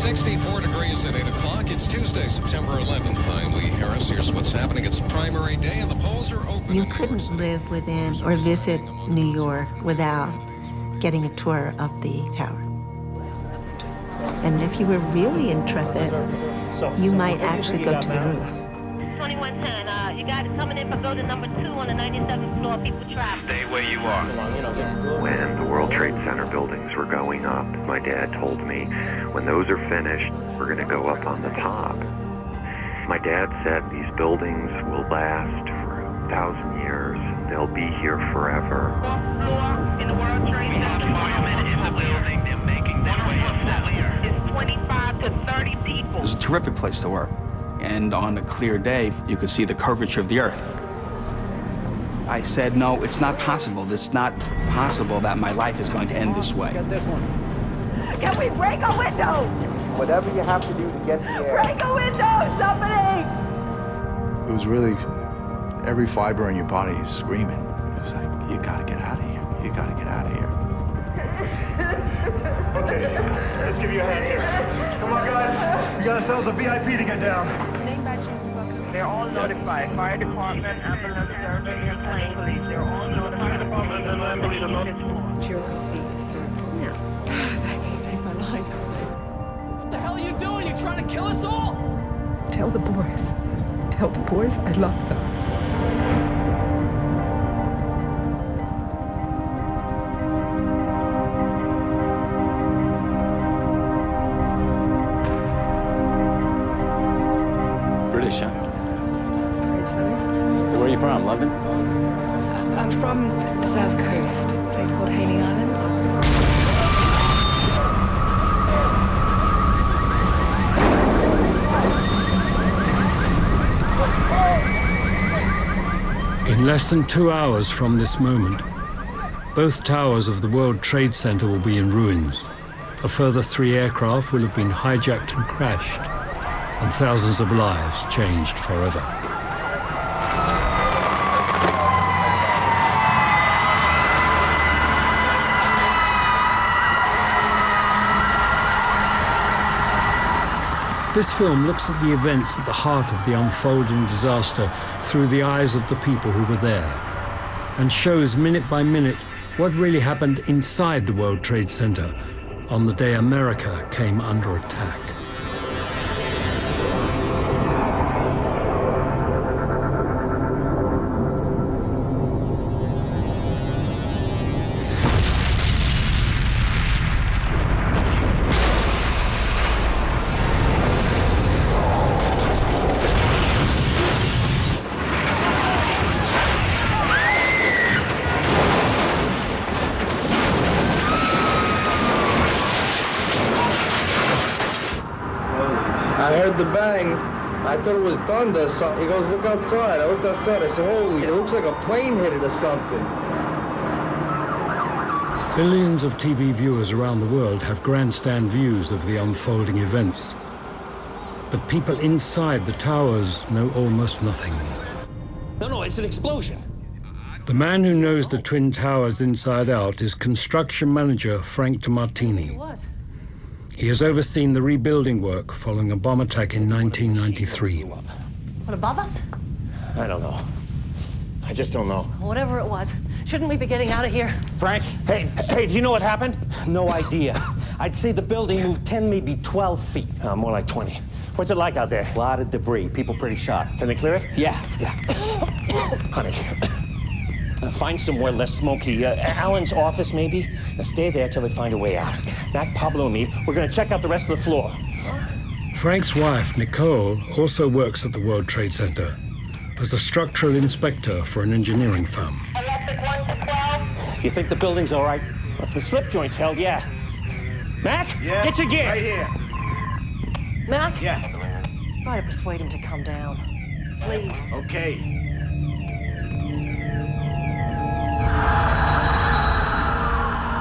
64 degrees at 8 o'clock. It's Tuesday, September 11th. I'm Lee Harris. Here's what's happening. It's primary day, and the polls are open. You couldn't live within or visit New York without getting a tour of the tower. And if you were really intrepid, you might actually go to the roof. 2110, you got it coming in for building number 2 on the 97th floor. People trapped. Stay where you are. When the World Trade Center buildings were going up, my dad told me, when those are finished, we're going to go up on the top. My dad said these buildings will last for 1,000 years. They'll be here forever. In the World Trade Center. Firemen in the building. They're making their way up there. It's 25 to 30 people. It was a terrific place to work. And on a clear day, you could see the curvature of the earth. I said, no, it's not possible. It's not possible that my life is going to end this way. Can we break a window? Whatever you have to do to get the air. Break a window, somebody! It was really, every fiber in your body is screaming. It's like, you gotta get out of here. You gotta get out of here. Okay, let's give you a hand here. Come on, guys. We got ourselves a VIP to get down. They're all notified. Fire department, ambulance service, and plane police. They're all notified. Department and ambulance are notified. Geography, sir. No. Thanks, you saved my life. What the hell are you doing? You trying to kill us all? Tell the boys. Tell the boys I love them. British, huh? Afraid so. So where are you from, London? I'm from the south coast, a place called Hayling Island. In less than 2 hours from this moment, both towers of the World Trade Center will be in ruins. A further 3 aircraft will have been hijacked and crashed, and thousands of lives changed forever. This film looks at the events at the heart of the unfolding disaster through the eyes of the people who were there, and shows minute by minute what really happened inside the World Trade Center on the day America came under attack. I heard the bang. I thought it was thunder or something. He goes, look outside. I looked outside. I said, holy, it looks like a plane hit it or something. Billions of TV viewers around the world have grandstand views of the unfolding events. But people inside the towers know almost nothing. No, it's an explosion. The man who knows the Twin Towers inside out is construction manager Frank DeMartini. What? He has overseen the rebuilding work following a bomb attack in 1993. What, above us? I don't know. I just don't know. Whatever it was. Shouldn't we be getting out of here? Frank, hey, do you know what happened? No idea. I'd say the building moved 10, maybe 12 feet. More like 20. What's it like out there? A lot of debris. People pretty shocked. Can they clear it? Yeah. Honey, find somewhere less smoky. Alan's office, maybe? Now stay there till they find a way out. Mac, Pablo, and me, we're gonna check out the rest of the floor. Frank's wife, Nicole, also works at the World Trade Center as a structural inspector for an engineering firm. Electric 1 to 12. You think the building's all right? If the slip joint's held, yeah. Mac, Yeah, get your gear. right here. Mac? Yeah. Try to persuade him to come down. Please. Okay.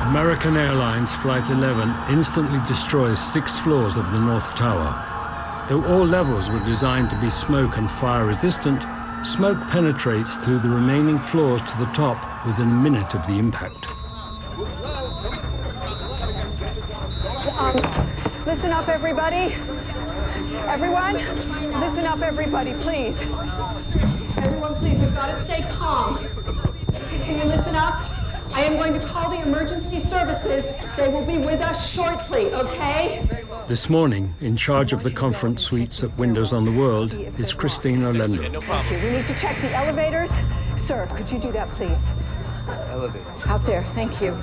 American Airlines Flight 11 instantly destroys 6 floors of the North Tower. Though all levels were designed to be smoke and fire resistant, smoke penetrates through the remaining floors to the top within a minute of the impact. Listen up, everybody. Everyone, listen up, everybody, please. Everyone, please, we've got to stay calm. Can you listen up? I am going to call the emergency services. They will be with us shortly, okay? This morning, in charge of the conference suites at Windows on the World is Christine Orlando. Thank you. We need to check the elevators. Sir, could you do that, please? Elevator. Out there, thank you.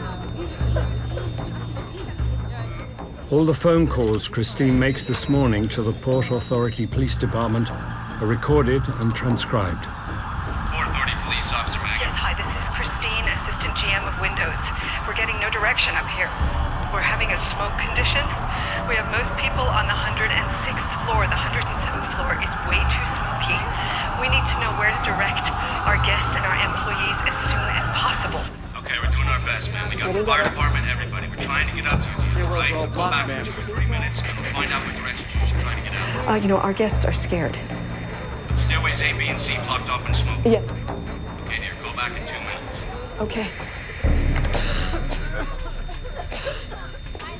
All the phone calls Christine makes this morning to the Port Authority Police Department are recorded and transcribed. Port Authority Police Officer Maggie. Yes, hi, this is Christine, Assistant GM of Windows. We're getting no direction up here. We're having a smoke condition. We have most people on the 106th floor. The 107th floor is way too smoky. We need to know where to direct our guests and our employees as soon as possible. Okay, we're doing our best, man. We got the fire department, everybody. We're trying to get up to you. Right? We'll go back in 2 or 3 minutes and we'll find out what directions you should try to get out. Our guests are scared. Stairways A, B, and C blocked off and smoke. Yes. Okay, dear, go back in 2 minutes. Okay.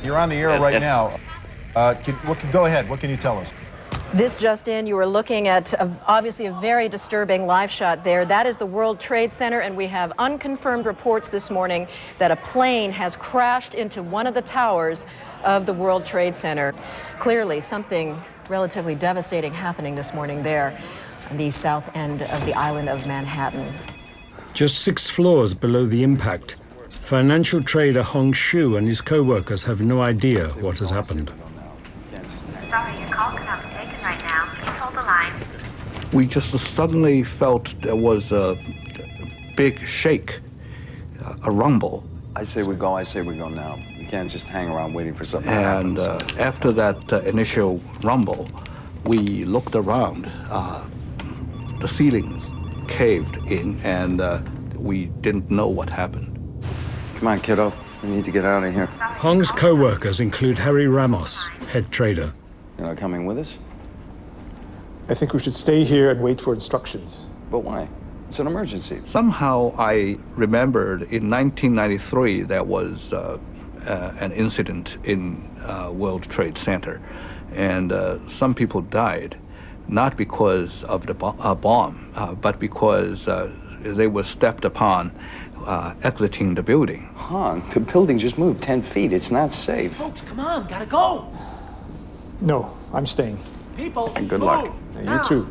You're on the air right now. Go ahead. What can you tell us? This just in, you are looking at obviously a very disturbing live shot there. That is the World Trade Center, and we have unconfirmed reports this morning that a plane has crashed into one of the towers of the World Trade Center. Clearly, something relatively devastating happening this morning there on the south end of the island of Manhattan. Just 6 floors below the impact, financial trader Hong Shu and his co-workers have no idea what has happened. Sorry, your call cannot be taken right now. Please hold the line. We just suddenly felt there was a big shake, a rumble. I say we go now. We can't just hang around waiting for something to happen. And after that initial rumble, we looked around. The ceilings caved in, and we didn't know what happened. Come on, kiddo. We need to get out of here. Hong's co-workers include Harry Ramos, head trader. You're not coming with us? I think we should stay here and wait for instructions. But why? It's an emergency. Somehow I remembered in 1993 there was an incident in World Trade Center, and some people died, not because of the bomb, but because they were stepped upon exiting the building. Han, the building just moved 10 feet. It's not safe. Folks, come on, gotta go. No, I'm staying. People, And good luck. And you too.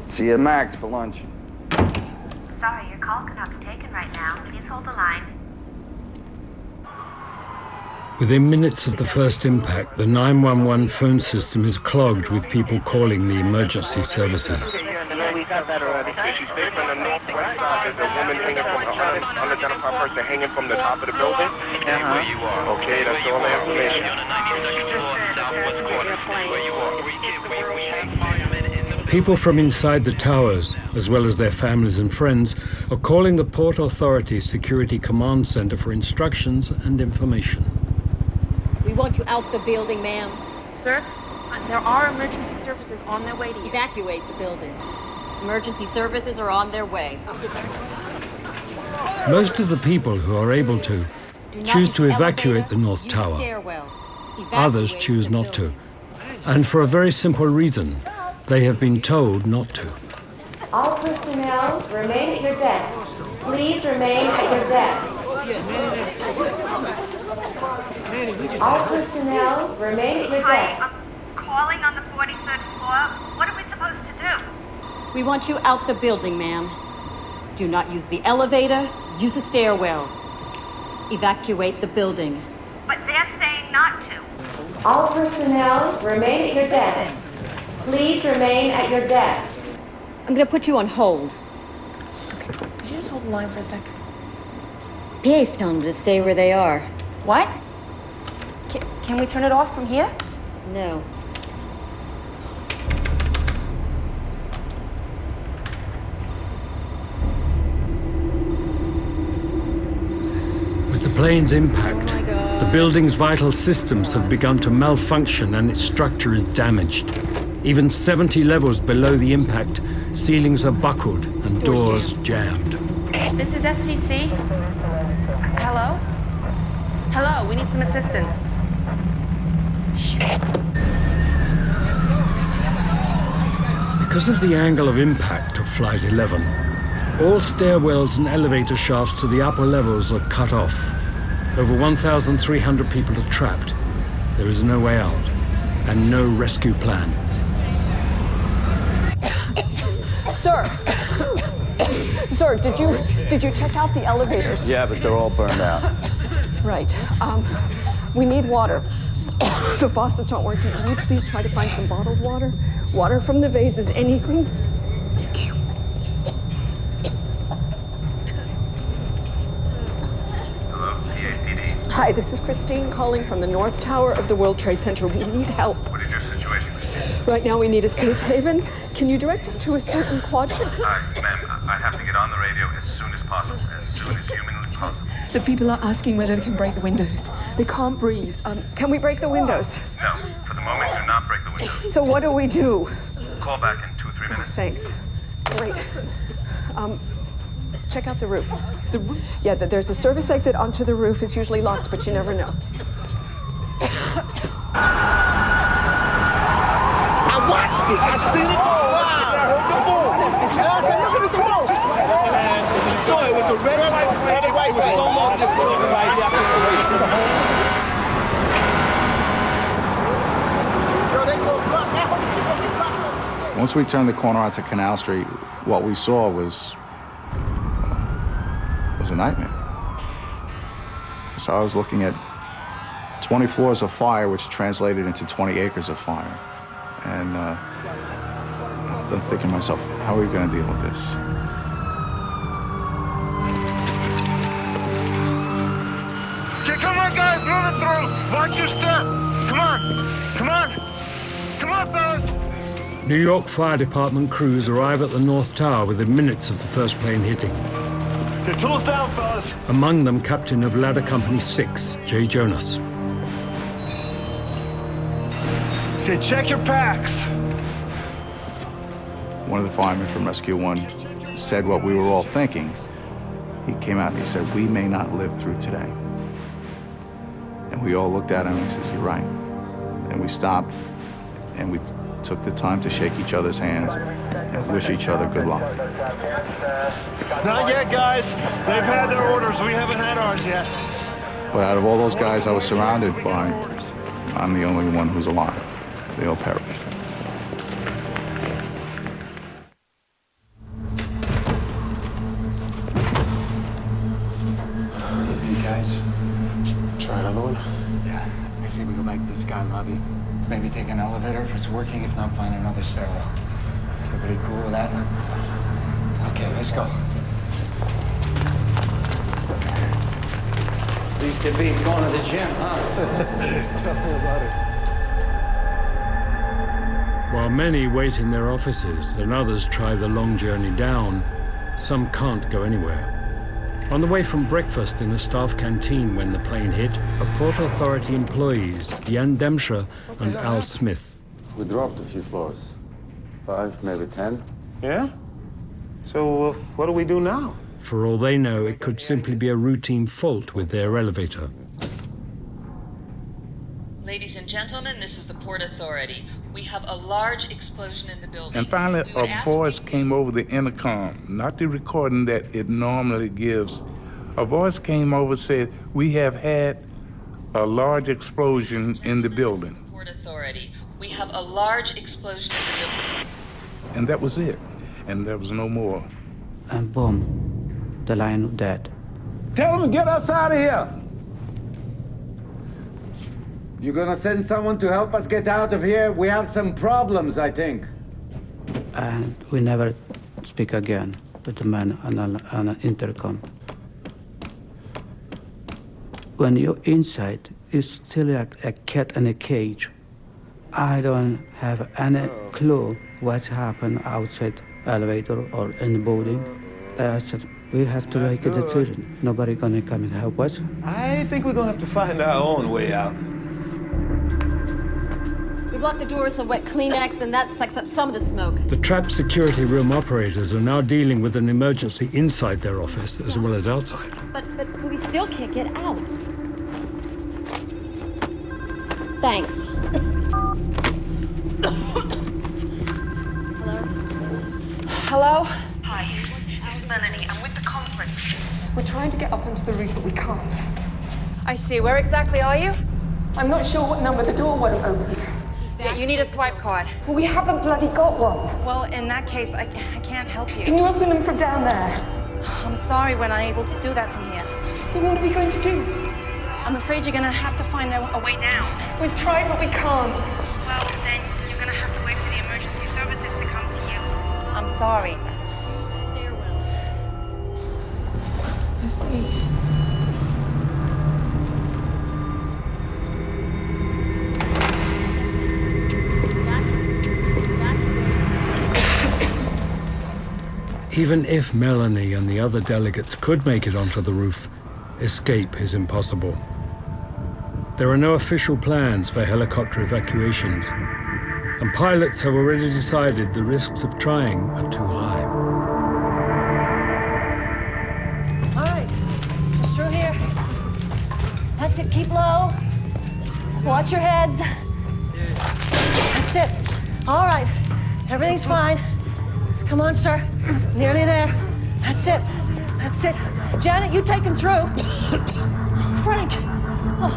See you at Max for lunch. Sorry, your call cannot be taken right now. Please hold the line. Within minutes of the first impact, the 911 phone system is clogged with people calling the emergency services. She's based on the northwest side. There's a woman hanging from unidentified person hanging from the top of the building. Where you are. Okay, that's all the information. People from inside the towers, as well as their families and friends, are calling the Port Authority Security Command Center for instructions and information. We want you out the building, ma'am. Sir, there are emergency services on their way to you. Evacuate the building. Emergency services are on their way. Most of the people who are able to choose to evacuate the North Tower. Others choose not to. And for a very simple reason. They have been told not to. All personnel, remain at your desks. Please remain at your desks. All personnel, remain at your desks. Hi, I'm calling on the 43rd floor. What are we supposed to do? We want you out the building, ma'am. Do not use the elevator, use the stairwells. Evacuate the building. But they're saying not to. All personnel, remain at your desks. Please remain at your desks. I'm gonna put you on hold. Could you just hold the line for a sec? PA's telling them to stay where they are. What? Can we turn it off from here? No. With the plane's impact, the building's vital systems have begun to malfunction and its structure is damaged. Even 70 levels below the impact, ceilings are buckled and doors jammed. This is SCC. Hello? Hello, we need some assistance. Because of the angle of impact of Flight 11, all stairwells and elevator shafts to the upper levels are cut off. Over 1,300 people are trapped. There is no way out and no rescue plan. Sir! Sir, did you check out the elevators? Yeah, but they're all burned out. Right. We need water. The faucets aren't working. Can you please try to find some bottled water? Water from the vases, anything? Thank you. Hello, PAPD. Hi, this is Christine calling from the North Tower of the World Trade Center. We need help. What is your situation? Right now we need a safe haven. Can you direct us to a certain quadrant? Hi, ma'am. I have to get on the radio as soon as possible. As soon as humanly possible. The people are asking whether they can break the windows. They can't breathe. Can we break the windows? No, for the moment, do not break the windows. So what do we do? Call back in 2 or 3 minutes. Thanks. Wait. Check out the roof. The roof? Yeah, there's a service exit onto the roof. It's usually locked, but you never know. I watched it. I seen it. I heard the boom. Look at the smoke. So it was a red light. It was so low. This building right here. Once we turned the corner onto Canal Street, what we saw was a nightmare. So I was looking at 20 floors of fire, which translated into 20 acres of fire. And I'm thinking to myself, how are we going to deal with this? Okay, come on, guys, move it through. Watch your step. Come on. Come on. Come on, fellas. New York Fire Department crews arrive at the North Tower within minutes of the first plane hitting. Your tools down, fellas. Among them, Captain of Ladder Company 6, Jay Jonas. Okay, check your packs. One of the firemen from Rescue 1 said what we were all thinking. He came out and he said, "We may not live through today." And we all looked at him and he says, "You're right." And we stopped and we took the time to shake each other's hands and wish each other good luck. Not yet, guys. They've had their orders. We haven't had ours yet. But out of all those guys I was surrounded by, I'm the only one who's alive. They all perished. What do you think, guys? Try another one? Yeah, I say we go back to the Sky Lobby. Maybe take an elevator if it's working. If not, find another stairwell. Is everybody cool with that? Okay, let's go. At least the beast going to the gym, huh? Tell me about it. While many wait in their offices and others try the long journey down, some can't go anywhere. On the way from breakfast in a staff canteen when the plane hit, are Port Authority employees Jan Demscher and Al Smith. We dropped a few floors. 5, maybe 10. Yeah? So what do we do now? For all they know, it could simply be a routine fault with their elevator. Ladies and gentlemen, this is the Port Authority. We have a large explosion in the building. And finally, a voice came over the intercom, not the recording that it normally gives. A voice came over and said, "We have had a large explosion in the building." Port Authority. We have a large explosion in the building. And that was it. And there was no more. And boom, the line dead. Tell them to get us out of here. You're gonna send someone to help us get out of here? We have some problems, I think. And we never speak again with the man on an intercom. When you're inside, it's still like a cat in a cage. I don't have any clue what's happened outside elevator or in the building. I said, we have to make a decision. Nobody gonna come and help us. I think we're gonna have to find our own way out. We blocked the doors with wet Kleenex, and that sucks up some of the smoke. The trapped security room operators are now dealing with an emergency inside their office as well as outside. But we still can't get out. Thanks. Hello? Hi, this is Melanie. I'm with the conference. We're trying to get up onto the roof, but we can't. I see. Where exactly are you? I'm not sure what number. The door won't open. Yeah, you need a swipe card. Well, we haven't bloody got one. Well, in that case, I can't help you. Can you open them from down there? I'm sorry, we're not able to do that from here. So what are we going to do? I'm afraid you're gonna have to find a way down. We've tried, but we can't. Well, then you're gonna have to wait for the emergency services to come to you. I'm sorry. I see. Even if Melanie and the other delegates could make it onto the roof, escape is impossible. There are no official plans for helicopter evacuations, and pilots have already decided the risks of trying are too high. All right, just through here. That's it, keep low. Watch your heads. That's it. All right, everything's fine. Come on, sir. Nearly there. That's it. That's it. Janet, you take him through. Frank. Oh,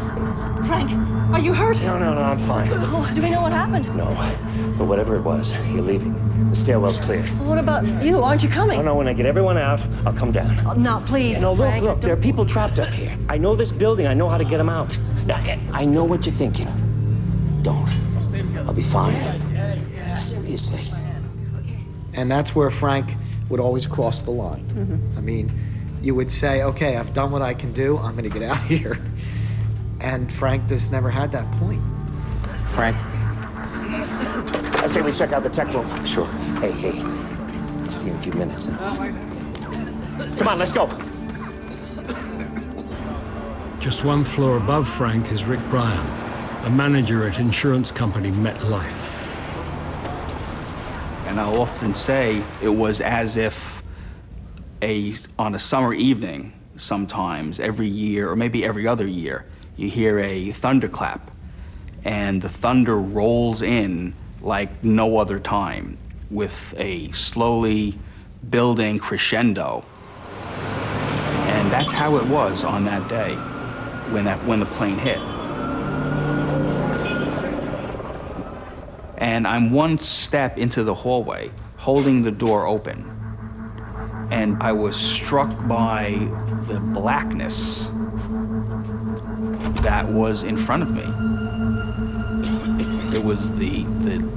Frank, are you hurt? No, I'm fine. Oh, do we know what happened? No, but whatever it was, you're leaving. The stairwell's clear. What about you? Aren't you coming? No, when I get everyone out, I'll come down. Oh, no, please, No, Frank. look, there are people trapped up here. I know this building. I know how to get them out. Now, I know what you're thinking. Don't. I'll be fine. Seriously. And that's where Frank would always cross the line. I mean, you would say, okay, I've done what I can do, I'm gonna get out of here. And Frank just never had that point. Frank? I say we check out the tech room. Sure. Hey. I'll see you in a few minutes. Come on, let's go. Just one floor above Frank is Rick Bryan, a manager at insurance company MetLife. And I'll often say it was as if on a summer evening, sometimes every year, or maybe every other year, you hear a thunderclap, and the thunder rolls in like no other time, with a slowly building crescendo. And that's how it was on that day, when the plane hit. And I'm one step into the hallway, holding the door open. And I was struck by the blackness that was in front of me. It was the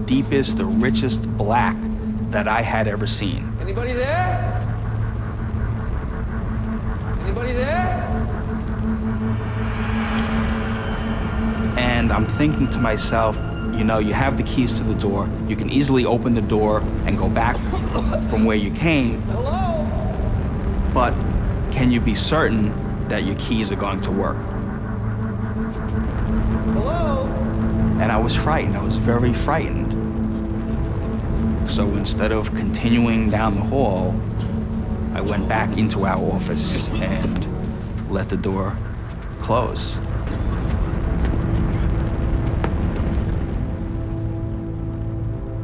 deepest, the richest black that I had ever seen. Anybody there? Anybody there? And I'm thinking to myself, you know, you have the keys to the door. You can easily open the door and go back from where you came. Hello? But can you be certain that your keys are going to work? Hello? And I was frightened. I was very frightened. So instead of continuing down the hall, I went back into our office and let the door close.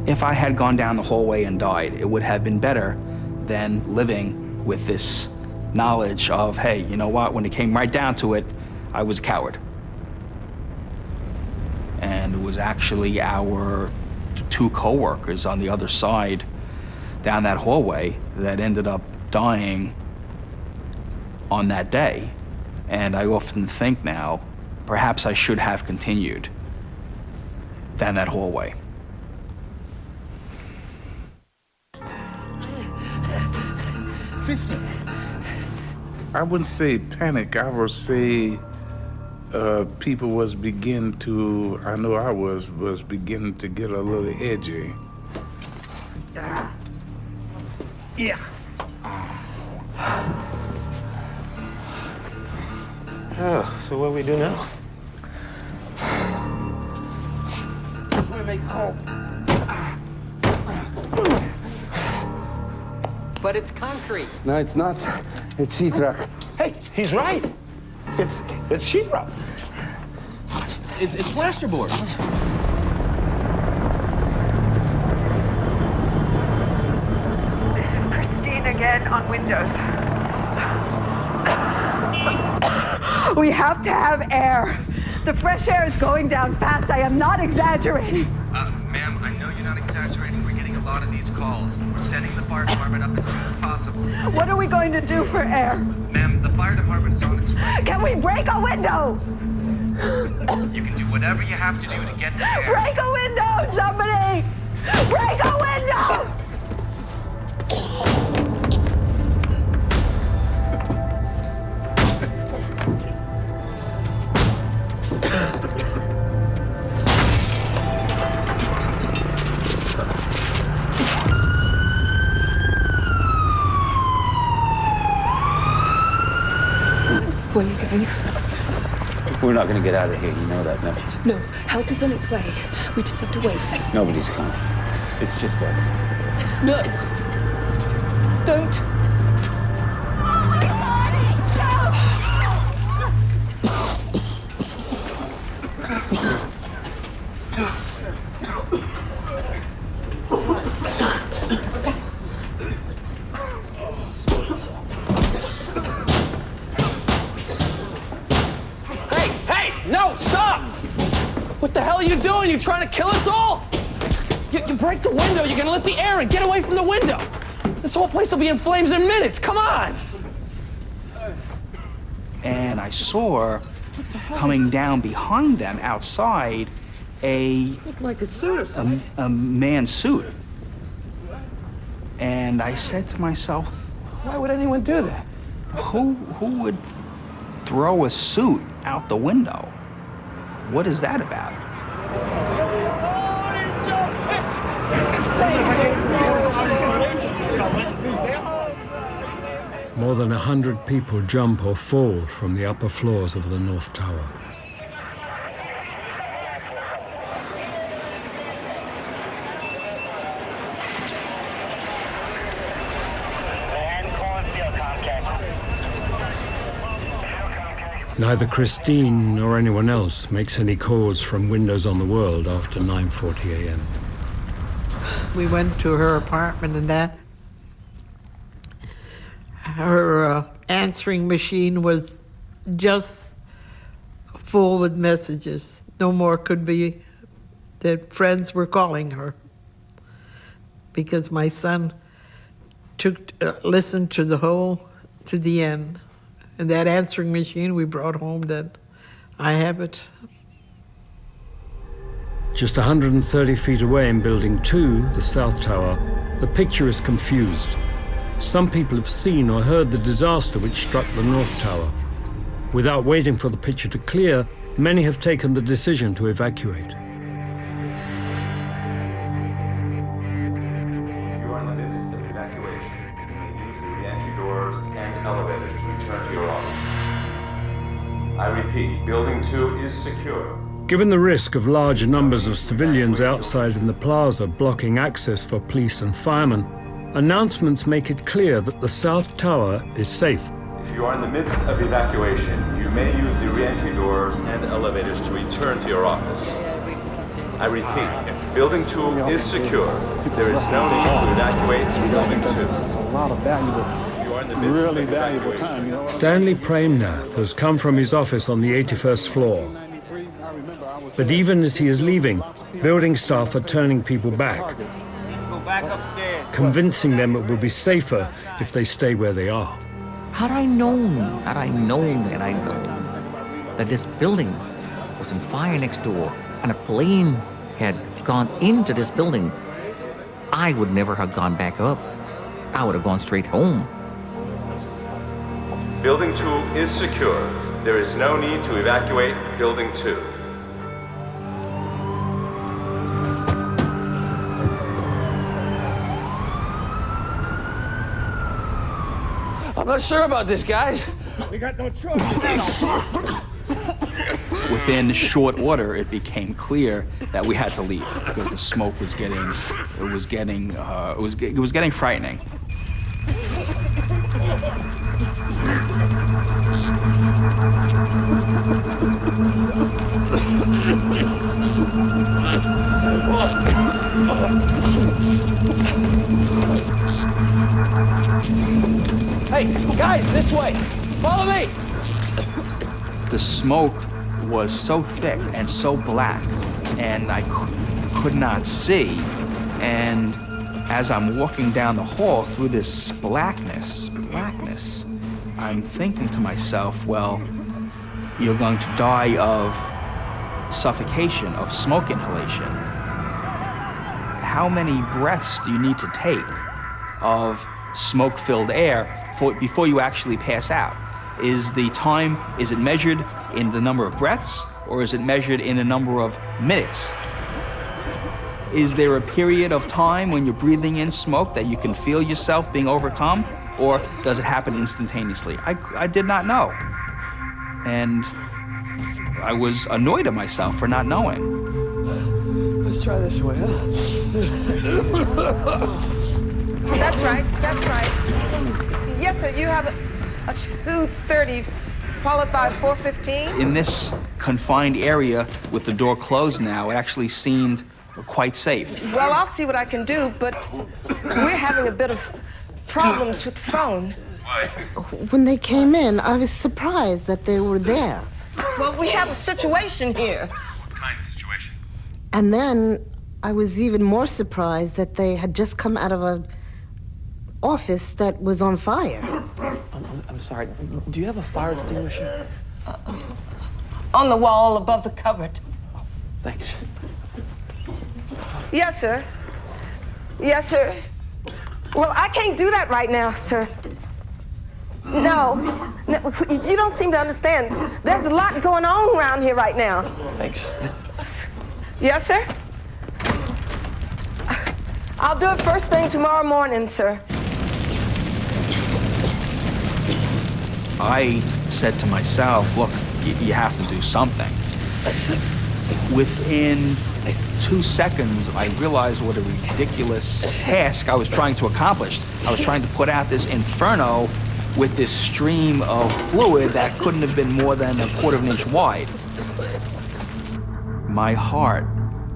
If I had gone down the hallway and died, it would have been better than living with this knowledge of, hey, you know what, when it came right down to it, I was a coward. And it was actually our two coworkers on the other side down that hallway that ended up dying on that day. And I often think now, perhaps I should have continued down that hallway. I wouldn't say panic. I would say people was beginning to, I know I was beginning to get a little edgy. Yeah. Oh, so what do we do now? We make call. But it's concrete. No, it's not. It's sheetrock. Hey, he's right. It's sheetrock. It's plasterboard. This is Christine again on Windows. We have to have air. The fresh air is going down fast. I am not exaggerating. Ma'am, I know you're not exaggerating. We're getting a lot of these calls. We're sending the fire department up as soon as possible. What are we going to do for air? Ma'am, the fire department is on its way. Can we break a window? You can do whatever you have to do to get the air. Break a window, somebody! Break a window! Where are you going? We're not going to get out of here. You know that, don't you? No, help is on its way. We just have to wait. Nobody's coming. It's just us. No! Don't! No, stop! What the hell are you doing? You trying to kill us all? You break the window, you're gonna let the air in. Get away from the window. This whole place will be in flames in minutes. Come on! And I saw coming down behind them outside Looked like a suit or something. a man's suit. And I said to myself, why would anyone do that? Who would throw a suit out the window? What is that about? More than 100 people jump or fall from the upper floors of the North Tower. Neither Christine nor anyone else makes any calls from windows on the world after 9:40 a.m. We went to her apartment and that. Her answering machine was just full with messages. No more could be that friends were calling her. Because my son listened to to the end. And that answering machine we brought home, that I have it. Just 130 feet away in Building 2, the South Tower, the picture is confused. Some people have seen or heard the disaster which struck the North Tower. Without waiting for the picture to clear, many have taken the decision to evacuate. If you are in the midst of evacuation, you may use the re-entry doors and elevators to return to your office. I repeat, Building 2 is secure. Given the risk of large numbers of civilians outside in the plaza blocking access for police and firemen, announcements make it clear that the South Tower is safe. If you are in the midst of evacuation, you may use the re-entry doors and elevators to return to your office. I repeat, Building 2 is secure. There is no need to evacuate Building 2. It's a lot of valuable, really valuable time, you know. Stanley Premnath has come from his office on the 81st floor. But even as he is leaving, building staff are turning people back, Go back upstairs. convincing them it will be safer if they stay where they are. Had I known that this building was on fire next door and a plane had gone into this building, I would never have gone back up. I would have gone straight home. Building 2 is secure. There is no need to evacuate Building 2. I'm not sure about this, guys. We got no choice. Within short order, it became clear that we had to leave because the smoke was getting frightening. Hey, guys, this way. Follow me. The smoke was so thick and so black, and I could not see. And as I'm walking down the hall through this blackness, I'm thinking to myself, well, you're going to die of suffocation, of smoke inhalation. How many breaths do you need to take of smoke-filled air before you actually pass out? Is it measured in the number of breaths, or is it measured in a number of minutes? Is there a period of time when you're breathing in smoke that you can feel yourself being overcome, or does it happen instantaneously? I did not know. And I was annoyed at myself for not knowing. Let's try this way, huh? That's right. Yes, sir, you have a 2:30 followed by 4:15. In this confined area with the door closed now, it actually seemed quite safe. Well, I'll see what I can do, but we're having a bit of problems with the phone. When they came in, I was surprised that they were there. Well, we have a situation here. What kind of situation? And then I was even more surprised that they had just come out of an office that was on fire. I'm sorry. Do you have a fire extinguisher? On the wall above the cupboard. Thanks. Yes, sir. Yes, sir. Well, I can't do that right now, sir. No, you don't seem to understand. There's a lot going on around here right now. Thanks. Yes, sir? I'll do it first thing tomorrow morning, sir. I said to myself, look, you have to do something. Within 2 seconds, I realized what a ridiculous task I was trying to accomplish. I was trying to put out this inferno with this stream of fluid that couldn't have been more than 1/4 of an inch wide. My heart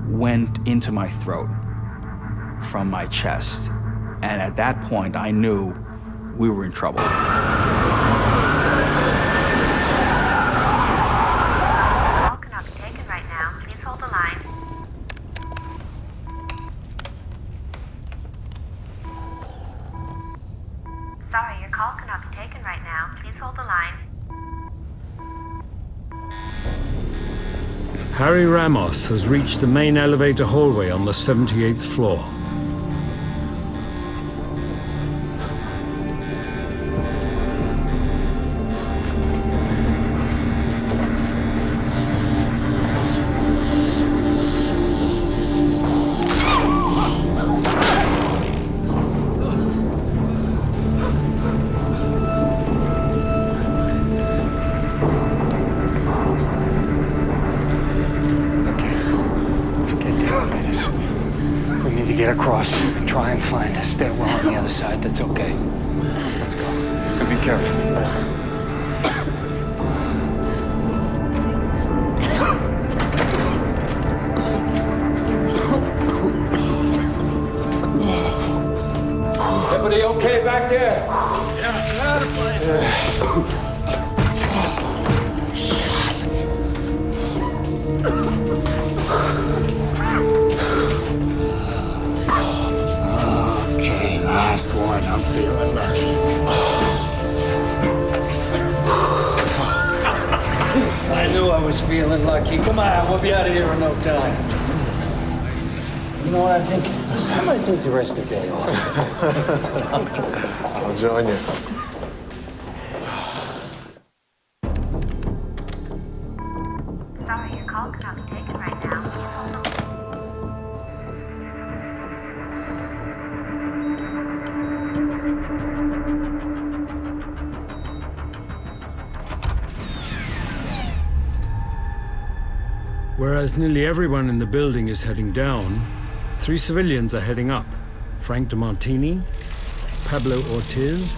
went into my throat from my chest. And at that point, I knew we were in trouble. Sorry, your call cannot be taken right now. Please hold the line. Harry Ramos has reached the main elevator hallway on the 78th floor. Across and try and find a stairwell on the other side. That's okay. Let's go. And be careful. Everybody okay back there? Last one, I'm feeling lucky. I knew I was feeling lucky. Come on, we'll be out of here in no time. You know what I think? I might take the rest of the day off. I'll join you. Sorry, your call cannot be taken right now. Whereas nearly everyone in the building is heading down, 3 civilians are heading up. Frank DeMartini, Pablo Ortiz,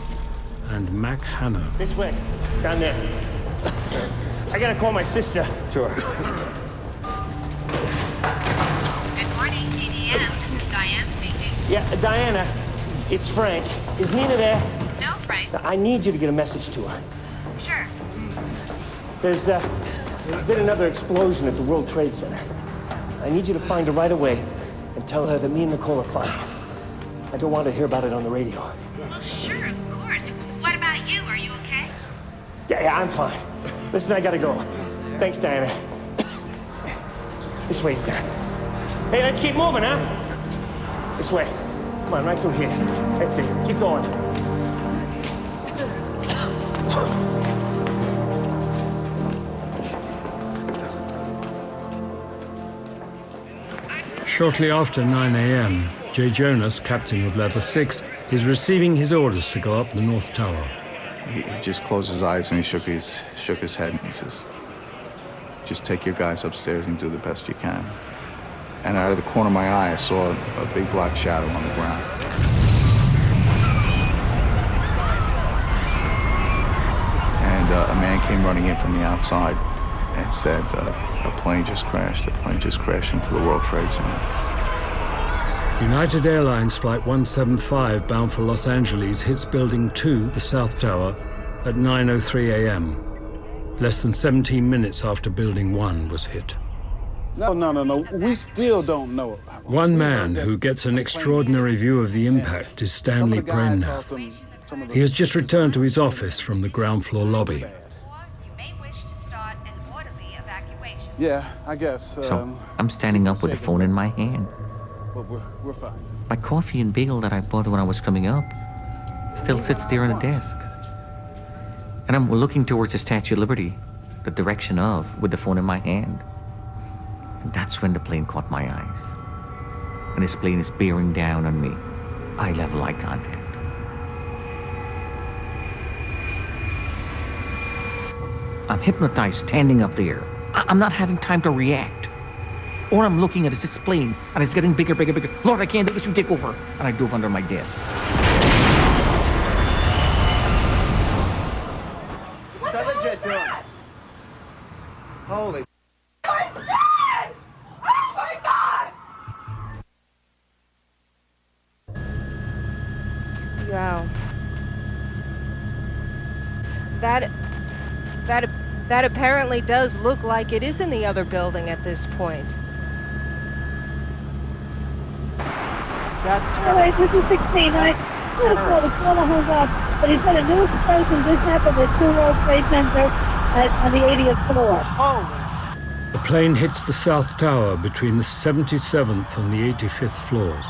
and Mac Hanna. This way, down there. I gotta call my sister. Sure. Yeah, Diana, it's Frank. Is Nina there? No, Frank. I need you to get a message to her. Sure. There's been another explosion at the World Trade Center. I need you to find her right away and tell her that me and Nicole are fine. I don't want to hear about it on the radio. Well, sure, of course. What about you? Are you okay? Yeah, I'm fine. Listen, I gotta go. Thanks, Diana. This way. Hey, let's keep moving, huh? This way. Come on, right through here. That's it. Keep going. Shortly after 9 a.m., Jay Jonas, captain of Ladder 6, is receiving his orders to go up the North Tower. He just closed his eyes and he shook his head and he says, just take your guys upstairs and do the best you can. And out of the corner of my eye, I saw a big black shadow on the ground. And a man came running in from the outside and said, a plane just crashed. A plane just crashed into the World Trade Center. United Airlines Flight 175 bound for Los Angeles hits Building 2, the South Tower, at 9:03 a.m., less than 17 minutes after Building 1 was hit. No. We still don't know. One man who gets an extraordinary view of the impact is Stanley Premnath. He has just returned to his office from the ground floor lobby. Yeah, I guess. So I'm standing up with the phone in my hand. But we're fine. My coffee and bagel that I bought when I was coming up still sits there on the desk. And I'm looking towards the Statue of Liberty, the direction of, with the phone in my hand. And that's when the plane caught my eyes. And this plane is bearing down on me. Eye level eye contact. I'm hypnotized standing up there. I'm not having time to react. All I'm looking at is this plane, and it's getting bigger, bigger, bigger. Lord, I can't do this, you take over. And I dove under my desk. What's the jet doing? Holy. Wow. That apparently does look like it is in the other building at this point. That's terrible. This is 16. I could have thought it's going to hung up, but he said a new explosion just happened at 2 World Trade Center on the 80th floor. Oh. The plane hits the South Tower between the 77th and the 85th floors.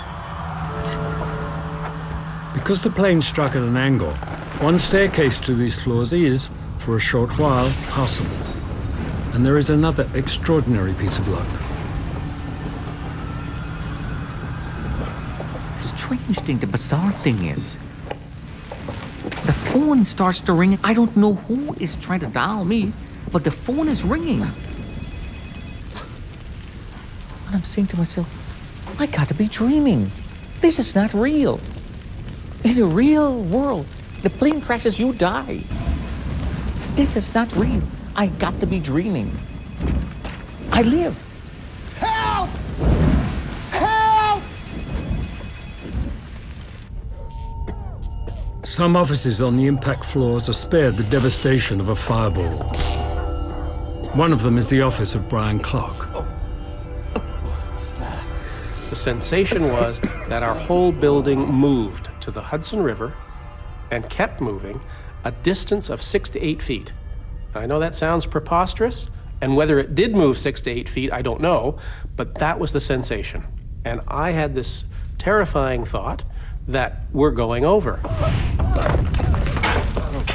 Because the plane struck at an angle, one staircase to these floors is, for a short while, passable. And there is another extraordinary piece of luck. The strange thing, the bizarre thing is, the phone starts to ring. I don't know who is trying to dial me, but the phone is ringing. And I'm saying to myself, I gotta be dreaming. This is not real. In the real world, the plane crashes, you die. This is not real. I got to be dreaming. I live. Help! Help! Some offices on the impact floors are spared the devastation of a fireball. One of them is the office of Brian Clark. The sensation was that our whole building moved to the Hudson River and kept moving a distance of 6 to 8 feet. I know that sounds preposterous, and whether it did move 6 to 8 feet, I don't know, but that was the sensation. And I had this terrifying thought that we're going over.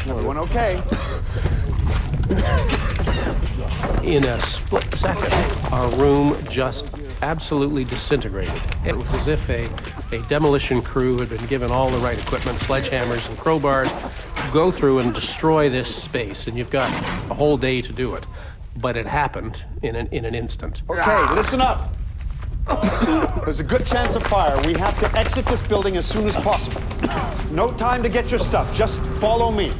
Everyone okay? In a split second, our room just absolutely disintegrated. It was as if a demolition crew had been given all the right equipment, sledgehammers and crowbars, go through and destroy this space, and you've got a whole day to do it. But it happened in an instant. Okay, listen up. There's a good chance of fire. We have to exit this building as soon as possible. No time to get your stuff. Just follow me.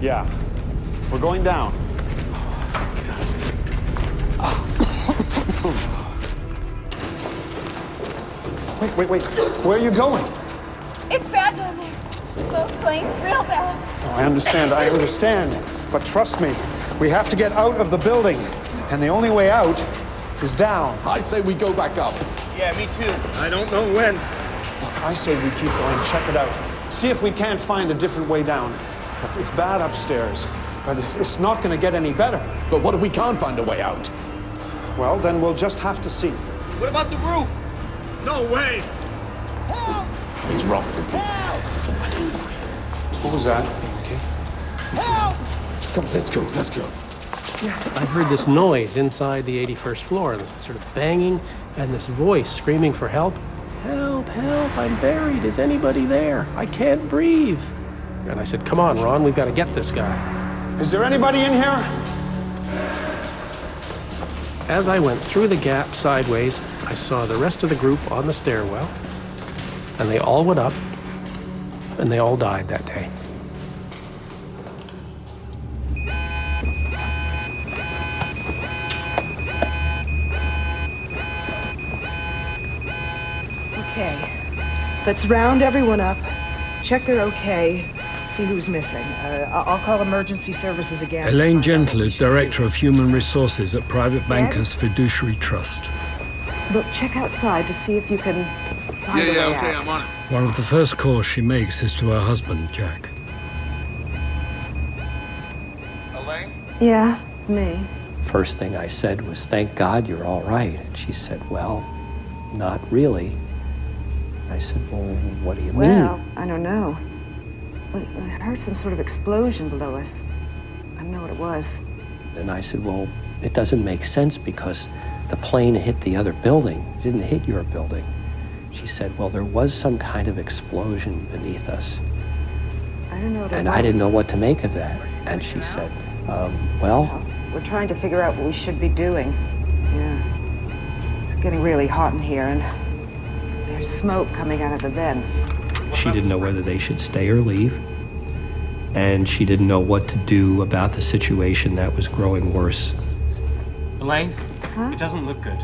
Yeah. We're going down. Wait. Where are you going? It's bad down there. Smoke flames, real bad. Oh, I understand. But trust me, we have to get out of the building. And the only way out is down. I say we go back up. Yeah, me too. I don't know when. Look, I say we keep going, check it out. See if we can't find a different way down. Look, it's bad upstairs, but it's not gonna get any better. But what if we can't find a way out? Well, then we'll just have to see. What about the roof? No way. He's wrong. What was that? Okay. Come, let's go. I heard this noise inside the 81st floor, this sort of banging, and this voice screaming for help. Help, I'm buried. Is anybody there? I can't breathe. And I said, come on, Ron, we've got to get this guy. Is there anybody in here? As I went through the gap sideways, I saw the rest of the group on the stairwell, and they all went up, and they all died that day. Okay, let's round everyone up, check they're okay, see who's missing. I'll call emergency services again. Elaine Gentle is Director of Human Resources at Private Bankers Fiduciary Trust. Look, check outside to see if you can find a way out. I'm on it. One of the first calls she makes is to her husband, Jack. Elaine? Yeah, me. First thing I said was, thank God you're all right. And she said, well, not really. I said, well, what do you Well, mean? I don't know. I heard some sort of explosion below us. I don't know what it was. And I said, well, it doesn't make sense because the plane hit the other building. It didn't hit your building. She said, well, there was some kind of explosion beneath us. I don't know what it was. And I didn't know what to make of that. And she said, well, we're trying to figure out what we should be doing. Yeah. It's getting really hot in here, and there's smoke coming out of the vents. she didn't know whether they should stay or leave. And she didn't know what to do about the situation that was growing worse. Elaine, it doesn't look good.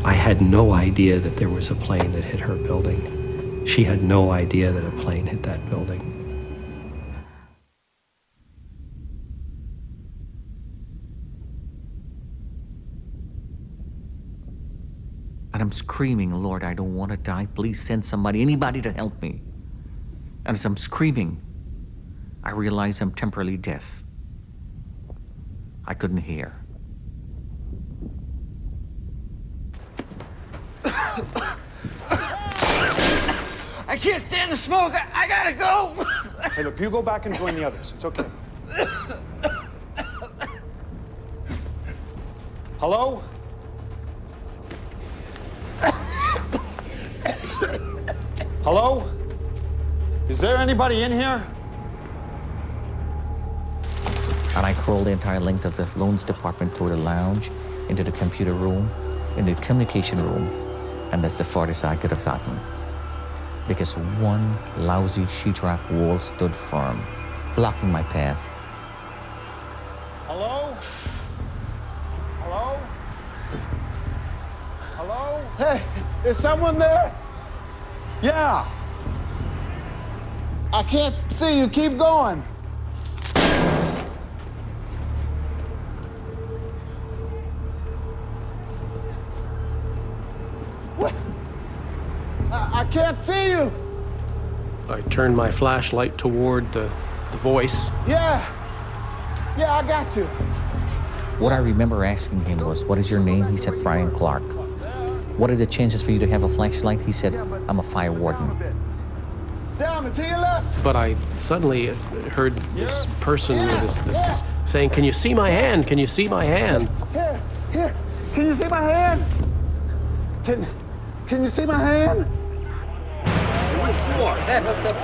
I had no idea that there was a plane that hit her building. She had no idea that a plane hit that building. And I'm screaming, Lord, I don't want to die. Please send somebody, anybody to help me. And as I'm screaming, I realize I'm temporarily deaf. I couldn't hear. I can't stand the smoke. I gotta go. Hey, look, you go back and join the others. It's okay. Hello? Hello? Is there anybody in here? And I crawled the entire length of the loans department through the lounge, into the computer room, into the communication room, and that's the farthest I could have gotten. Because one lousy sheetrock wall stood firm, blocking my path. Hello? Hello? Hello? Hey, is someone there? Yeah. I can't see you. Keep going. What? I can't see you. I turned my flashlight toward the voice. Yeah, I got you. What I remember asking him was, what is your name? He said, Brian Clark. What are the chances for you to have a flashlight? He said, I'm a fire warden. Down and to your left. But I suddenly heard this person with this saying, can you see my hand? Can you see my hand? Here. Can you see my hand? Can you see my hand? Which floor? Is that hooked up?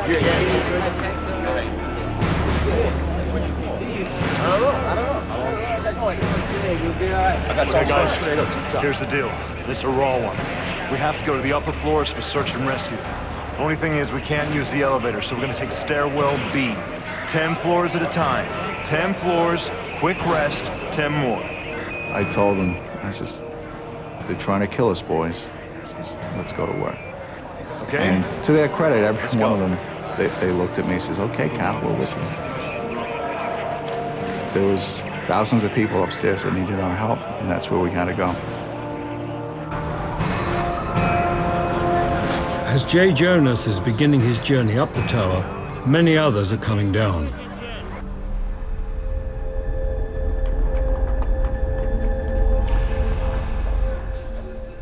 I don't know. Okay, guys, here's the deal. It's a raw one. We have to go to the upper floors for search and rescue. Only thing is we can't use the elevator, so we're gonna take stairwell B. 10 floors at a time. 10 floors, quick rest, 10 more. I told them, I says, they're trying to kill us, boys. I says, let's go to work. Okay? And to their credit, every one of them, they looked at me and says, okay, Cap, we're with you. There was thousands of people upstairs that needed our help, and that's where we had to go. As Jay Jonas is beginning his journey up the tower, many others are coming down.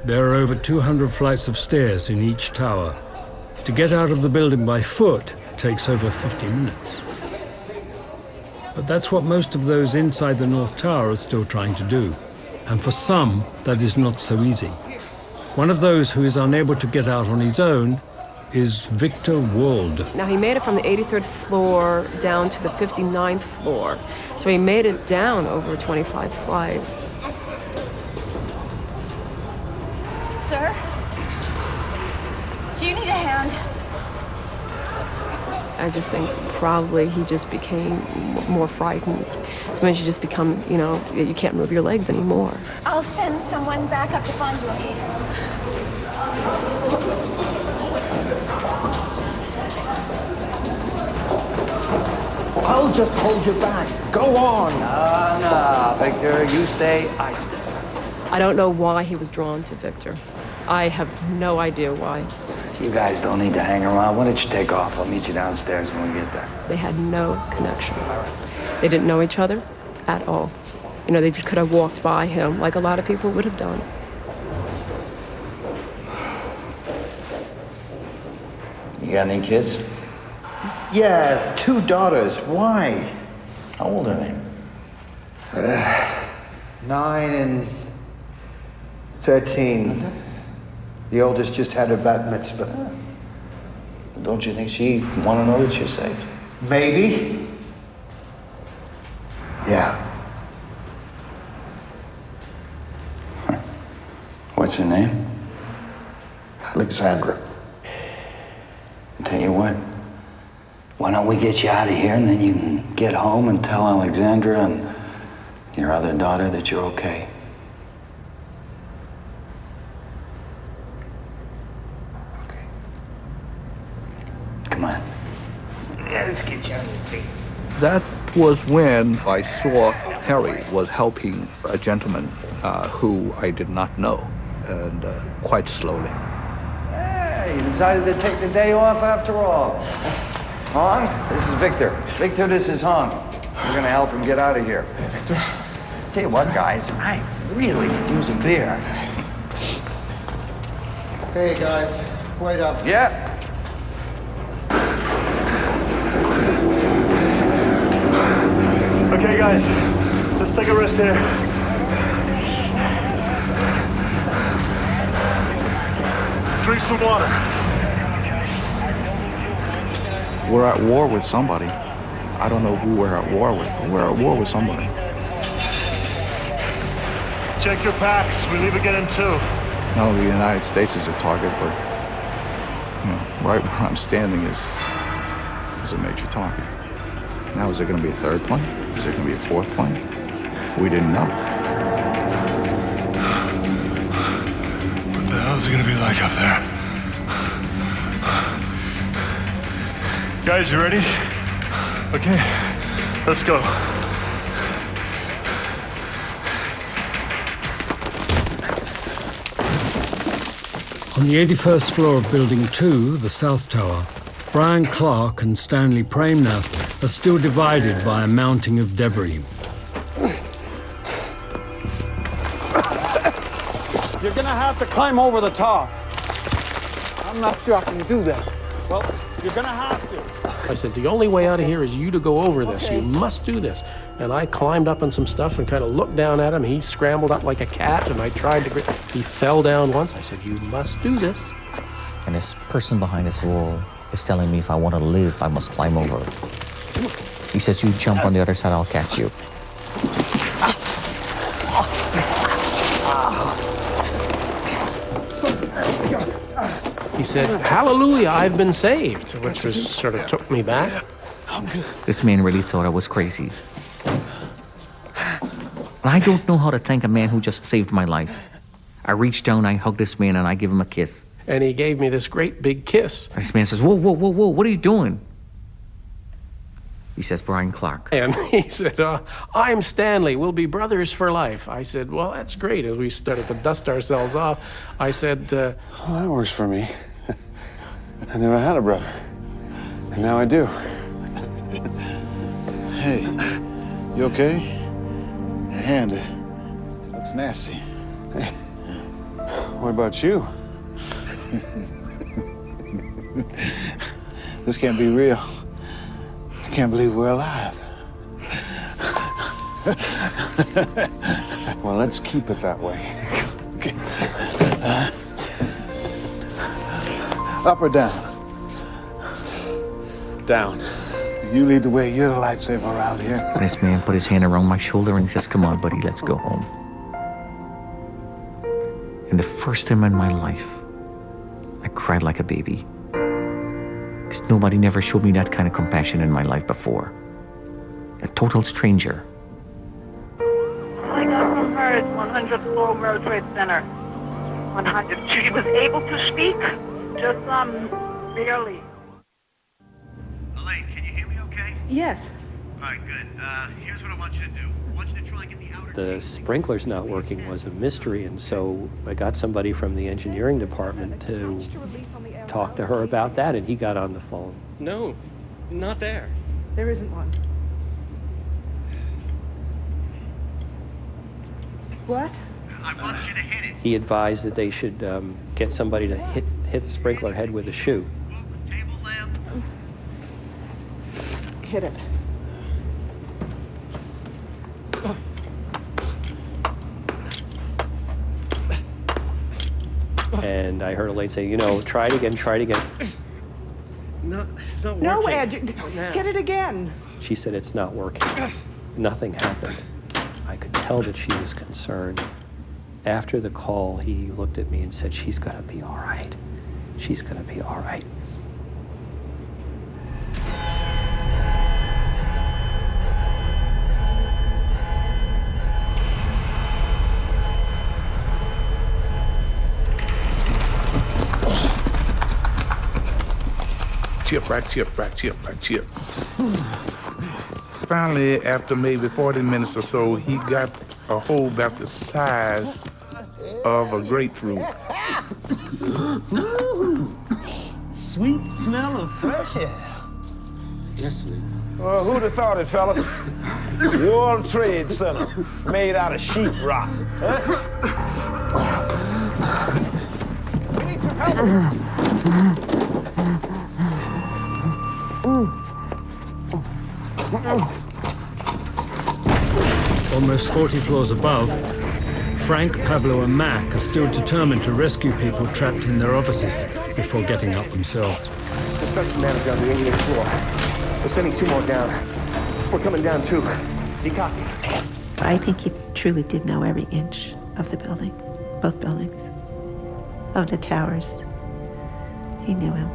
There are over 200 flights of stairs in each tower. To get out of the building by foot takes over 50 minutes. But that's what most of those inside the North Tower are still trying to do. And for some, that is not so easy. One of those who is unable to get out on his own is Victor Wald. Now, he made it from the 83rd floor down to the 59th floor. So he made it down over 25 flights. Sir? Do you need a hand? I just think probably he just became more frightened. Sometimes you just become, you can't move your legs anymore. I'll send someone back up to find you. I'll just hold you back. Go on. Nah, Victor, you stay, I stay. I don't know why he was drawn to Victor. I have no idea why. You guys don't need to hang around. Why don't you take off? I'll meet you downstairs when we get there. They had no connection. They didn't know each other at all. They just could have walked by him like a lot of people would have done. You got any kids? Yeah, 2 daughters. Why? How old are they? 9 and 13. The oldest just had her bat mitzvah. Don't you think she'd want to know that you're safe? Maybe. Yeah. What's her name? Alexandra. I'll tell you what. Why don't we get you out of here and then you can get home and tell Alexandra and your other daughter that you're okay. Come on. Yeah, let's get you on your feet. That was when I saw Harry was helping a gentleman who I did not know, and quite slowly. Hey, you decided to take the day off after all. Hong, this is Victor. Victor, this is Hong. We're gonna help him get out of here. Hey, Victor. Tell you what, guys, I really could use a beer. Hey, guys. Wait up. Yeah. Okay, guys, let's take a rest here. Drink some water. We're at war with somebody. I don't know who we're at war with, but we're at war with somebody. Check your packs. We leave again in 2. Not only the United States is a target, but right where I'm standing is a major target. Now, is there going to be a 3rd plane? Is there going to be a 4th plane? We didn't know. What the hell is it going to be like up there? Guys, you ready? Okay, let's go. On the 81st floor of Building 2, the South Tower, Brian Clark and Stanley Premnath are still divided by a mounting of debris. You're gonna have to climb over the top. I'm not sure I can do that. Well, you're gonna have to. I said, the only way out of here is you to go over this. Okay. You must do this. And I climbed up on some stuff and kind of looked down at him. He scrambled up like a cat, and I tried to he fell down once. I said, you must do this. And this person behind this wall is telling me if I want to live, I must climb over. He says, you jump on the other side, I'll catch you. He said, hallelujah, I've been saved, which was sort of took me back. This man really thought I was crazy. And I don't know how to thank a man who just saved my life. I reach down, I hug this man, and I give him a kiss. And he gave me this great big kiss. And this man says, whoa, whoa, whoa, whoa, what are you doing? He says, Brian Clark. And he said, I'm Stanley. We'll be brothers for life. I said, well, that's great. As we started to dust ourselves off, I said, well, that works for me. I never had a brother. And now I do. Hey, you okay? Your hand, it looks nasty. Hey, what about you? This can't be real. I can't believe we're alive. Well, let's keep it that way. Up or down? Down. You lead the way. You're the lifesaver around here. This man put his hand around my shoulder and he says, come on, buddy, let's go home. And the first time in my life, I cried like a baby. Because nobody never showed me that kind of compassion in my life before. A total stranger. Calling out from her at 100th floor World Trade Center. 100. She was able to speak, just barely. Elaine, can you hear me okay? Yes. All right, good. Here's what I want you to do. I want you to try and get the outer... The sprinklers not working was a mystery, and so I got somebody from the engineering department to talk to her about that, and he got on the phone. No, not there. There isn't one. What? I want you to hit it. He advised that they should get somebody to hit the sprinkler head with a shoe. Table lamp. Hit it. And I heard Elaine say, you know, try it again, try it again. No, it's not working. No, Ed, hit it again. She said, it's not working. Nothing happened. I could tell that she was concerned. After the call, he looked at me and said, she's gonna be all right. She's gonna be all right. Chip, right chip, right chip, right chip. Finally, after maybe 40 minutes or so, he got a hole about the size of a grapefruit. Sweet smell of fresh air. Yes, sir. Well, who'd have thought it, fella? The World Trade Center, made out of sheetrock, huh? We need some help. Almost 40 floors above, Frank, Pablo, and Mac are still determined to rescue people trapped in their offices before getting up themselves. It's construction manager on the 88th floor. We're sending 2 more down. We're coming down too. Do you copy? I think he truly did know every inch of the building, both buildings, of the towers. He knew him.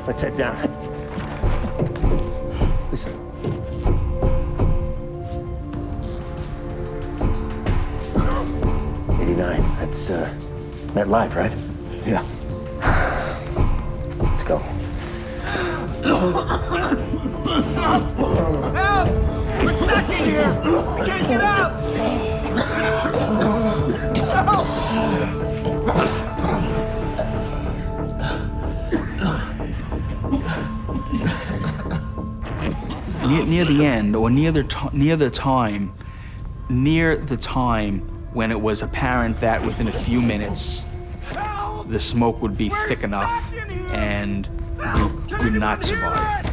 Let's head down. Listen. That's MetLife, right? Yeah. Let's go. Help! We're stuck in here! We can't get out! Help! Near the end, or near the time when it was apparent that within a few minutes the smoke would be thick enough and we would not survive.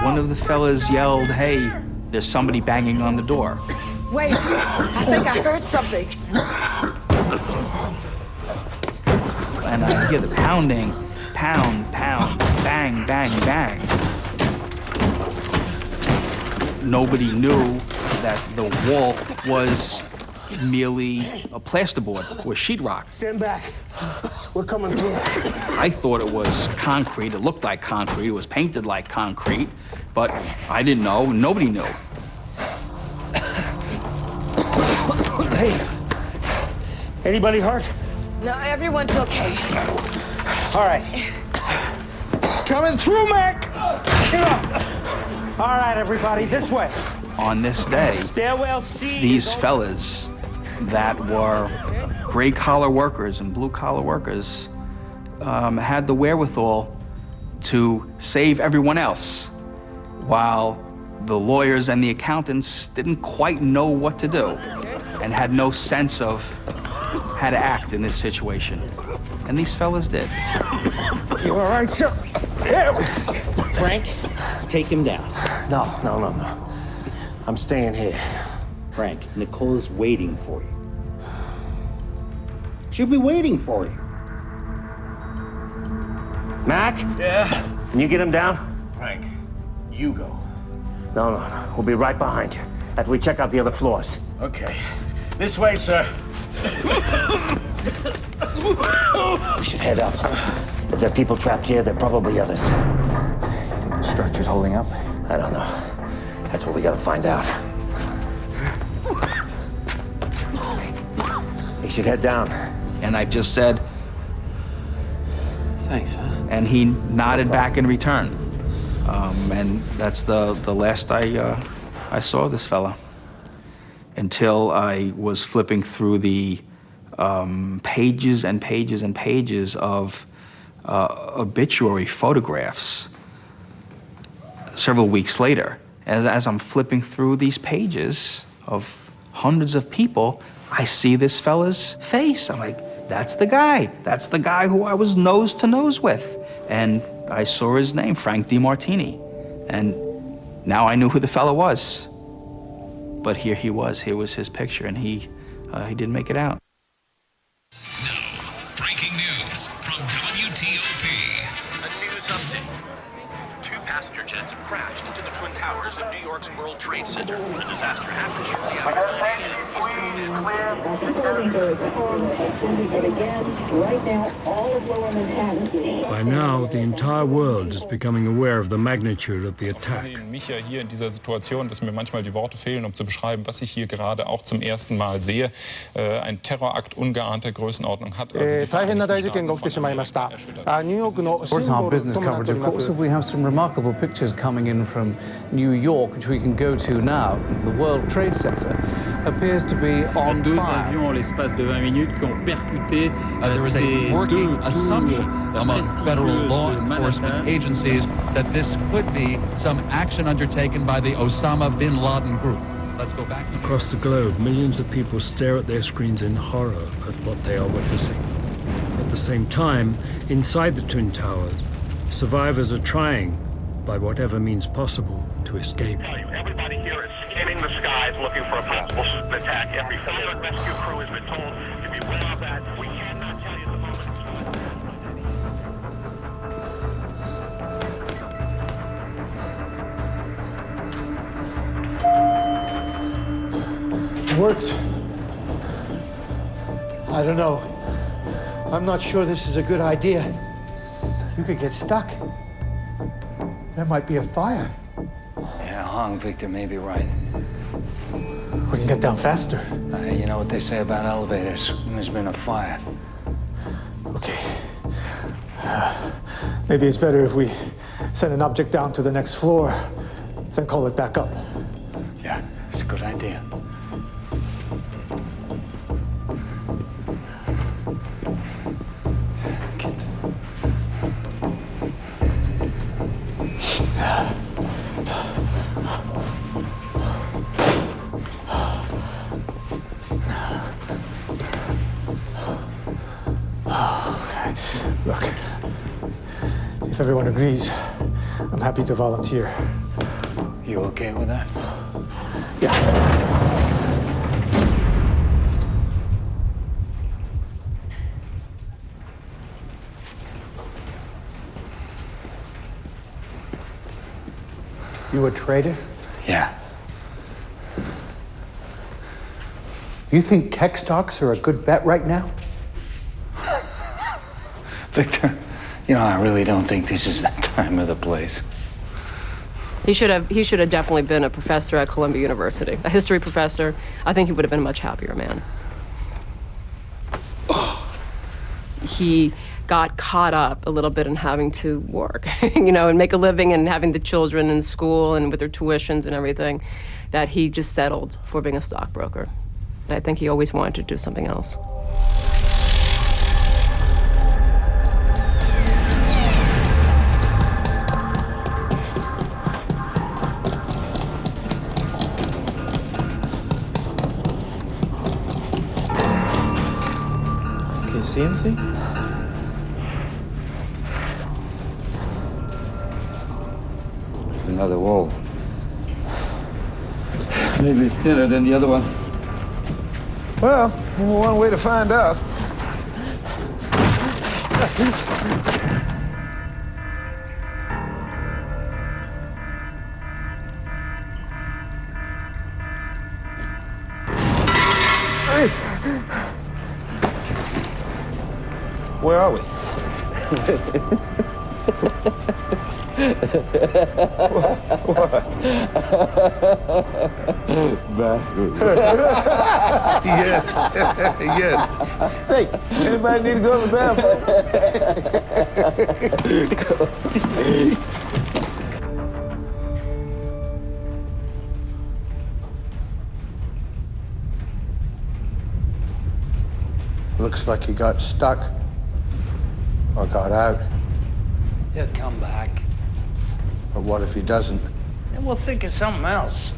One of the fellas yelled, "Hey, there's somebody banging on the door." Wait, I think I heard something. And I hear the pounding, pound, pound, bang, bang, bang. Nobody knew that the wall was merely a plasterboard or sheetrock. Stand back. We're coming through. I thought it was concrete. It looked like concrete. It was painted like concrete, but I didn't know. Nobody knew. Hey, anybody hurt? No, everyone's okay. All right. Coming through, Mac. Get up. All right, everybody, this way. On this day, Stairwell C. these fellas that were gray-collar workers and blue-collar workers had the wherewithal to save everyone else, while the lawyers and the accountants didn't quite know what to do and had no sense of how to act in this situation. And these fellas did. You all right, sir? Yeah. Frank, take him down. No. I'm staying here. Frank, Nicole's waiting for you. She'll be waiting for you. Mac? Yeah? Can you get him down? Frank, you go. No. We'll be right behind you after we check out the other floors. Okay. This way, sir. We should head up. If there are people trapped here, there are probably others. You think the structure's holding up? I don't know. That's what we gotta find out. He should head down. And I just said, Thanks, huh? and he nodded back in return. And that's the last I saw of this fella. Until I was flipping through the pages and pages and pages of obituary photographs several weeks later. As I'm flipping through these pages of hundreds of people, I see this fella's face. I'm like, that's the guy. That's the guy who I was nose to nose with. And I saw his name, Frank DeMartini. And now I knew who the fella was. But here he was. Here was his picture, and he didn't make it out. Breaking news from WTOP. A news update. 2 passenger jets have crashed into the Twin Towers of New York's World Trade Center. The disaster happened shortly after 9 a.m. Eastern Standard Time. By now, the entire world is becoming aware of the magnitude of the attack. Mich ja hier in dieser Situation, dass mir manchmal die Worte fehlen, um zu beschreiben, was ich hier gerade auch zum ersten Mal sehe. Ein Terrorakt ungeahnter Größenordnung hat. 大変な大事件が起きてしまいました。ニューヨークのシンボルともなっております。 We have some remarkable pictures coming in from New York, which we can go to now. The World Trade Center appears to be on fire. Avions en l'espace de 20 minutes qui ont percuté there is a working assumption among federal law enforcement agencies that this could be some action undertaken by the Osama bin Laden group. Let's go back. Across the globe, millions of people stare at their screens in horror at what they are witnessing. At the same time, inside the Twin Towers, survivors are trying, by whatever means possible, to escape. Everybody here is scanning the skies looking for a possible attack. Every silent rescue crew has been told to be aware of that. We cannot tell you the moment. It works. I don't know. I'm not sure this is a good idea. You could get stuck. There might be a fire. Yeah, Hong, Victor may be right. We can get down faster. You know what they say about elevators when there's been a fire. Okay. Maybe it's better if we send an object down to the next floor, then call it back up. Yeah, it's a good idea. Look, if everyone agrees, I'm happy to volunteer. You okay with that? Yeah. You a traitor? Yeah. You think tech stocks are a good bet right now? Victor, you know, I really don't think this is that time or the place. He should have definitely been a professor at Columbia University, a history professor. I think he would have been a much happier man. He got caught up a little bit in having to work, you know, and make a living and having the children in school and with their tuitions and everything, that he just settled for being a stockbroker. And I think he always wanted to do something else. Can you see anything? It's another wall. Maybe it's thinner than the other one. Well, only one way to find out. Where are we? What? Bathroom. Yes, yes. Say, anybody need to go to the bathroom? Looks like he got stuck or got out. He'll come back. But what if he doesn't? Then we'll think of something else.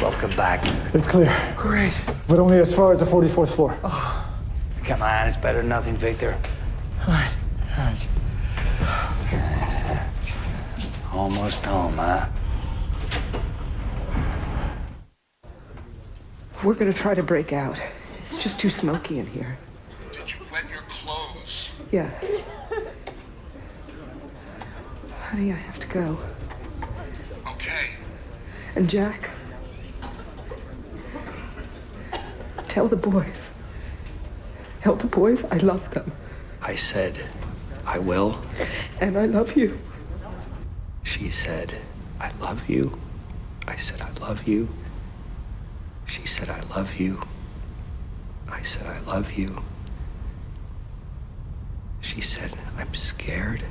Welcome back. It's clear. Great. But only as far as the 44th floor. Come on, it's better than nothing, Victor. All right. Almost home, huh? We're gonna try to break out. It's just too smoky in here. Did you wet your clothes? Yeah. Honey, I have to go. Okay. And Jack, tell the boys. Tell the boys I love them. I said, I will. And I love you. She said, I love you. I said, I love you. She said, I love you. I said, I love you. She said, I'm scared.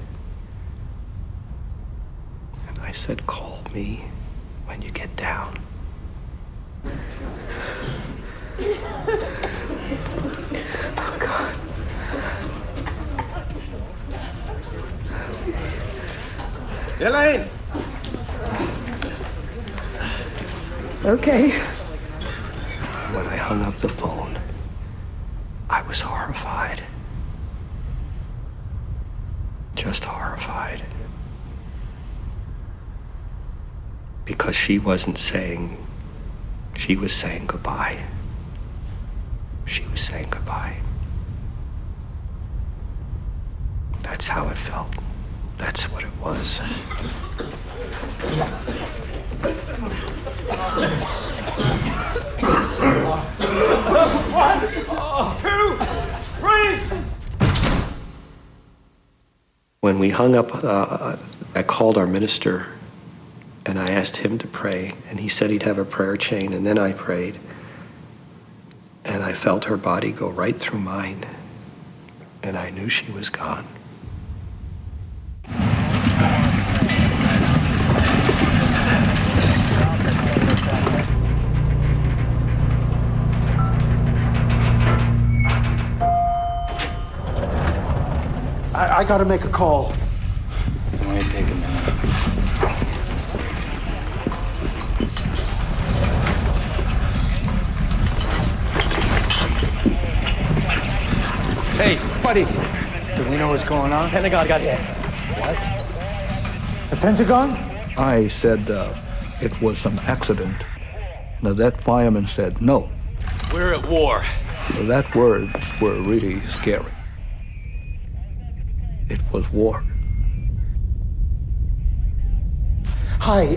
And I said, call me when you get down. Oh, God. Elaine! Okay. When I hung up the phone, I was horrified. Just horrified. Because she wasn't saying, she was saying goodbye. She was saying goodbye. That's how it felt. That's what it was. One, two, three. When we hung up, I called our minister and I asked him to pray, and he said he'd have a prayer chain, and then I prayed. And I felt her body go right through mine, and I knew she was gone. I gotta make a call. It might take a minute. Hey, buddy. Do we know what's going on? Pentagon got hit. What? The Pentagon? I said it was an accident. Now that fireman said no. We're at war. That words were really scary. It was war. Hi,